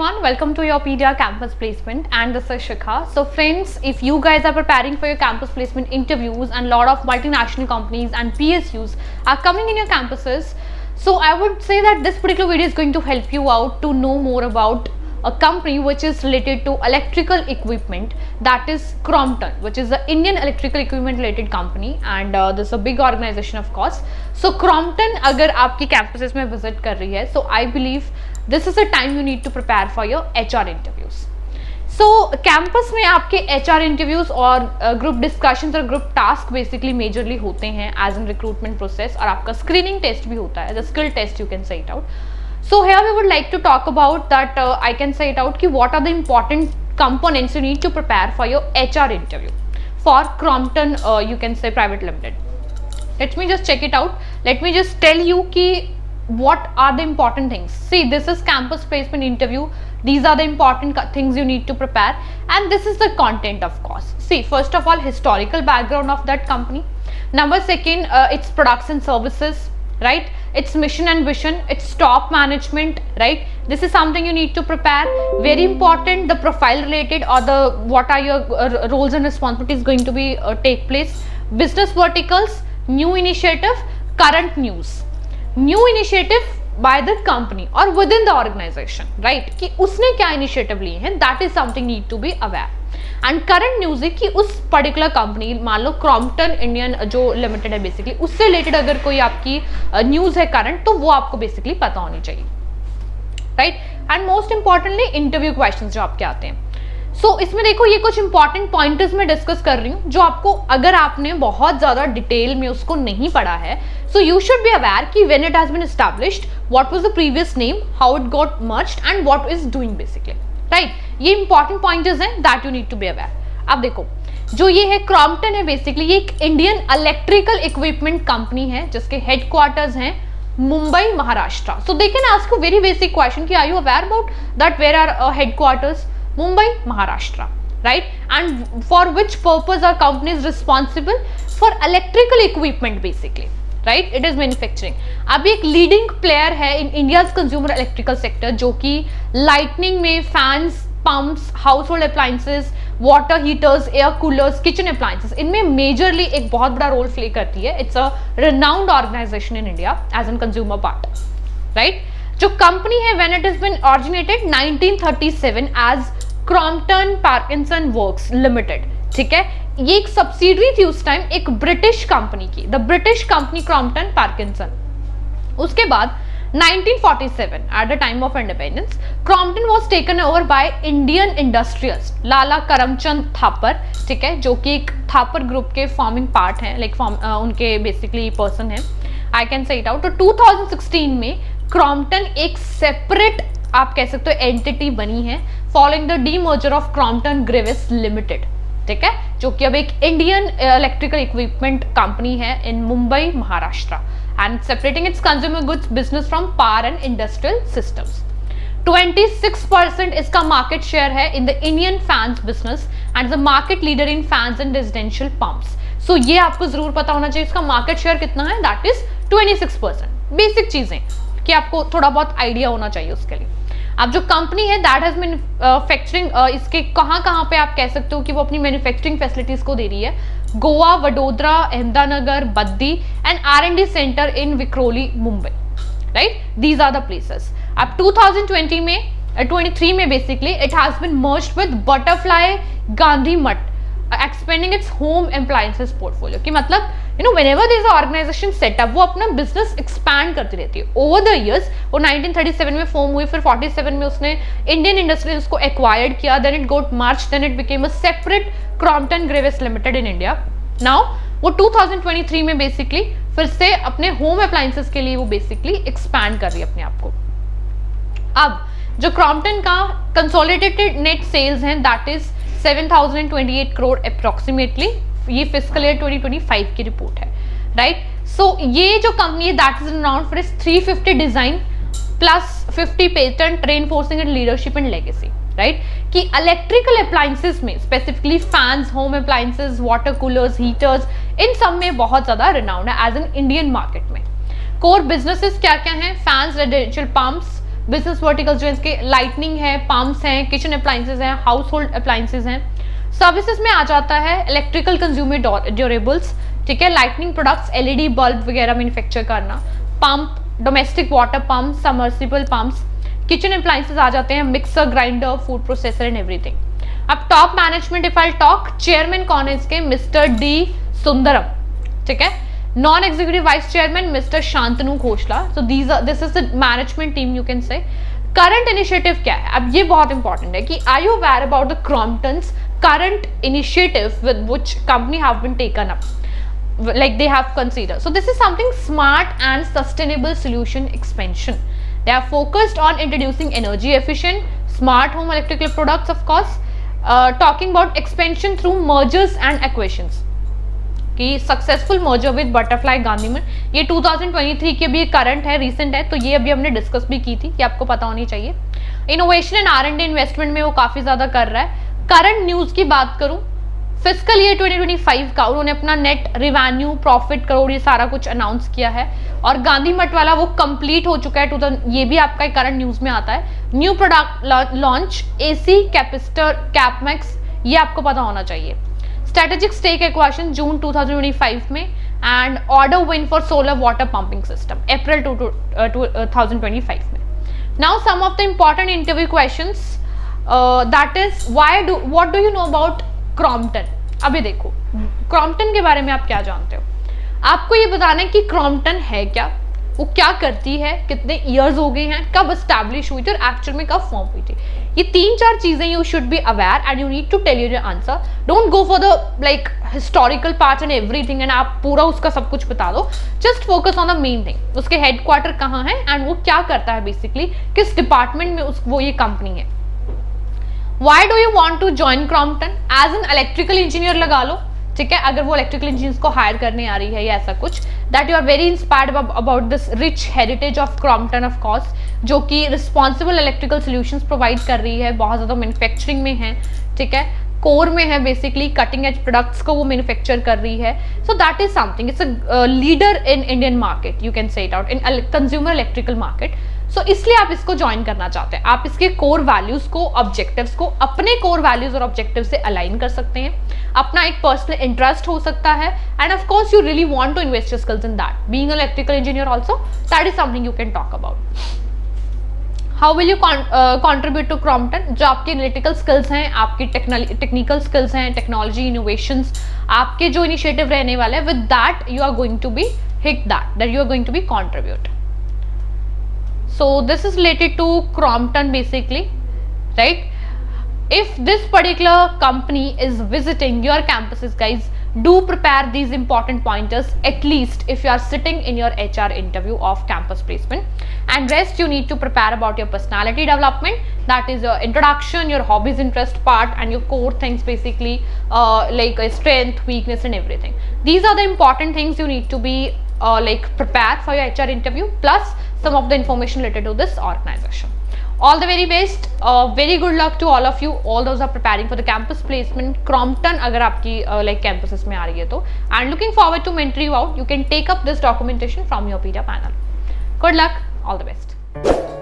everyone, welcome to your PDR campus placement and this is Shikha. So friends, if you guys are preparing for your campus placement interviews and a lot of multinational companies and PSUs are coming in your campuses, so I would say that this particular video is going to help you out to know more about a company which is related to electrical equipment, that is Crompton, which is the Indian electrical equipment related company and this is a big organization of course. So Crompton अगर आपकी campuses में visit कर रही है, so I believe this is the time you need to prepare for your HR interviews. So campus में आपके HR interviews और group discussions और group task basically majorly होते हैं as in recruitment process और आपका screening test भी होता है, the skill test you can say it out. So here we would like to talk about that I can say it out कि what are the important components you need to prepare for your HR interview for Crompton you can say private limited. Let me just check it out. Let me just tell you कि what are the important things. See, this is campus placement interview. These are the important things you need to prepare and this is the content of course. See, first of all, historical background of that company. Number second, its products and services, right? Its mission and vision, its top management, right? This is something you need to prepare. Very important, the profile related or the what are your roles and responsibilities going to be take place. Business verticals, new initiative, current news. New initiative by the company or within the organization, right? कि उसने क्या initiative लिए हैं, that is something need to be aware. And current news है कि उस particular company, मान लो Crompton Indian जो limited है basically, उससे related अगर कोई आपकी news है current, तो वो आपको basically पता होनी चाहिए, right? And most importantly, interview questions जो आपके आते हैं. So इसमें देखो ये कुछ इंपॉर्टेंट पॉइंटर्स मैं डिस्कस कर रही हूँ जो आपको अगर आपने बहुत ज्यादा डिटेल में उसको नहीं पढ़ा है, so you should be aware कि when it has been established, what was the previous name, how it got merged and what is doing basically, right? ये इंपॉर्टेंट पॉइंटर्स हैं that you need to be aware. अब देखो जो ये है Crompton है basically ये एक इंडियन इलेक्ट्रिकल इक्विपमेंट कंपनी है जिसके हेडक्वार्टर्स हैं Mumbai Maharashtra. So they can ask you very basic question कि are you aware about that where are headquarters? Mumbai, Maharashtra, right? And for which purpose are companies responsible? For electrical equipment basically, right? It is manufacturing. अभी एक leading player है in India's consumer electrical sector जो कि lightning में fans, pumps, household appliances, water heaters, air coolers, kitchen appliances इनमें majorly एक बहुत बड़ा role play करती है. It's a renowned organization in India as in consumer part, right? जो कंपनी है when it has been originated 1937 as Crompton Parkinson Works Limited, ठीक है? ये एक सब्सिडरी थी उस टाइम एक ब्रिटिश कंपनी की, the British company Crompton Parkinson. उसके बाद 1947 at the time of independence Crompton was taken over by Indian industrials लाला करमचंद थापर, ठीक है, जो कि एक थापर ग्रुप के फॉर्मिंग पार्ट हैं, लाइक उनके बेसिकली पर्सन है, I can say it out. तो 2016 में Crompton एक सेपरेट आप कह सकते हो एंटिटी बनी है following the demerger of Crompton Greaves limited, ठीक है, जो कि अब एक इंडियन इलेक्ट्रिकल इक्विपमेंट कंपनी है in Mumbai Maharashtra and separating its consumer goods business from power and industrial systems. 26% इसका मार्केट शेयर है in the Indian fans business and the market leader in fans and residential pumps. So ये आपको जरूर पता होना चाहिए इसका मार्केट शेयर कितना है, दैट इज 26%. बेसिक चीजें कि आपको थोड़ा बहुत आइडिया होना चाहिए उसके लिए. अब जो कंपनी है दैट हैज मैन्युफैक्चरिंग इसके कहाँ पे आप कह सकते हो कि वो अपनी मैन्युफैक्चरिंग फैसिलिटीज को दे रही है, Goa, Vadodara, Ahmednagar, Baddi and R&D centre in Vikhroli, Mumbai, right? These are the places. अब 2020 में 23 में basically it has been merged with Butterfly Gandhimathi expanding its home appliances portfolio. कि मतलब you know whenever there is a organisation setup वो अपना बिजनेस एक्सपैंड करती रहती है ओवर द इयर्स. वो 1937 में फॉर्म हुई, फिर 47 में उसने इंडियन इंडस्ट्रीज को एक्वायर्ड किया, then it got merged, then it became a separate Crompton Greaves limited in India. Now वो 2023 में बेसिकली फिर से अपने होम अप्लायंसेस के लिए वो बेसिकली एक्सपैंड कर रही है अपने आप को. अब जो Crompton का कंसोलिडेटेड नेट सेल्स हैं दैट इज 7,028 करोड़ अप्रोक्सीमेटली. ये फिस्कल ईयर 2025 की रिपोर्ट है, राइट? सो ये जो कंपनी है that is renowned for its 350 design plus 50 patent reinforcing and leadership and legacy, right? कि इलेक्ट्रिकल अप्लायंसेस में specifically fans, home appliances, water coolers, heaters, इन सब में बहुत ज्यादा रिनाउंड है एज एन इंडियन मार्केट में. कोर बिजनेसेस क्या क्या हैं? Fans, residential pumps, business verticals जो है इसके लाइटनिंग है, पंप्स हैं, किचन अप्लाइंसेज हैं, हाउस होल्ड अप्लाइंसेज हैं। सर्विसेज में आ जाता है इलेक्ट्रिकल कंज्यूमर ड्यूरेबल्स, ठीक है, लाइटनिंग प्रोडक्ट्स, एलईडी बल्ब वगैरह मैन्युफैक्चर करना, pump, domestic water pump, submersible pumps, kitchen appliances आ जाते हैं, mixer, grinder, food processor and everything. अब top management if I talk, chairman कौन है इसके? मिस्टर डी सुंदरम, ठीक है। Non executive vice chairman mister Shantanu Khosla. So this is the management team you can say. Current initiative क्या है? अब ये बहुत इंपॉर्टेंट है कि are you aware about the Crompton's current initiative with which company have been taken up, like they have considered. So this is something smart and sustainable solution expansion. They are focused on introducing energy efficient smart home electrical products, of course, talking about expansion through mergers and acquisitions. कि successful merger with butterfly गांधीमन, ये 2023 के भी current है, recent है, तो ये अभी हमने डिस्कस भी की थी कि आपको पता होनी चाहिए। इनोवेशन एंड R&D इन्वेस्टमेंट में वो काफी ज्यादा कर रहा है। करंट न्यूज की बात करूं, फिस्कल ईयर 2025 का उन्होंने अपना नेट रिवेन्यू, प्रॉफिट, करोड़, ये सारा कुछ अनाउंस किया है, और गांधी मठ वाला वो कंप्लीट हो चुका है। ये भी आपका करंट न्यूज में आता है। New product launch, AC capacitor, Capmax, ये आपको पता होना चाहिए। स्ट्रेटेजिक स्टेक एक्वाजिशन जून 2025 में, and order win for solar water pumping system April 2025 में। Now some of the important interview questions, that is what do you know about Crompton. अभी देखो Crompton के बारे में आप क्या जानते हो? आपको ये बताना है कि क्रॉम्पटन है क्या, वो क्या करती है, कितने ईयर्स हो गए हैं, कब एस्टैब्लिश हुई थी और एक्चुअल में कब फॉर्म हुई थी। ये 3-4 चीजें you should be aware and you need to tell your answer. Don't go for the like historical part and everything and आप पूरा उसका सब कुछ बता दो। Just focus on the main thing, उसके हेडक्वार्टर कहाँ है एंड वो क्या करता है, बेसिकली किस डिपार्टमेंट में वो ये कंपनी है। Why do you want to join Crompton? As an electrical engineer लगा लो, ठीक है, अगर वो इलेक्ट्रिकल इंजीनियर्स को हायर करने आ रही है या ऐसा कुछ, that you are very inspired about this rich heritage of Crompton, of course, जो कि रिस्पॉन्सिबल इलेक्ट्रिकल सॉल्यूशंस प्रोवाइड कर रही है, बहुत ज़्यादा मैन्युफैक्चरिंग में है, ठीक है, कोर में है, बेसिकली कटिंग एज प्रोडक्ट्स को वो मैन्युफैक्चर कर रही है। So that is something, it's a leader in Indian market, you can say it out, in consumer electrical market. So इसलिए आप इसको ज्वाइन करना चाहते हैं। आप इसके कोर वैल्यूज को, ऑब्जेक्टिव्स को अपने कोर वैल्यूज और ऑब्जेक्टिव से अलाइन कर सकते हैं। अपना एक पर्सनल इंटरेस्ट हो सकता है, and of course you really want to invest your skills in that, being an electrical engineer also, that is something you can talk about. How will you contribute to Crompton? जो आपके analytical skills हैं, आपकी technical skills हैं, technology innovations, आपके जो initiative रहने वाले हैं, with that you are going to be hit that you are going to be contribute. So this is related to Crompton basically, right? If this particular company is visiting your campuses, guys, do prepare these important pointers, at least if you are sitting in your HR interview of campus placement. And rest you need to prepare about your personality development, that is your introduction, your hobbies, interest part, and your core things, basically like strength, weakness and everything. These are the important things you need to be like prepare for your HR interview, plus some of the information related to this organization. All the very best, very good luck to all of you, all those are preparing for the campus placement. Crompton अगर आपकी like campuses में आ रही है तो, and looking forward to mentor you out. You can take up this documentation from your peer panel. Good luck, all the best.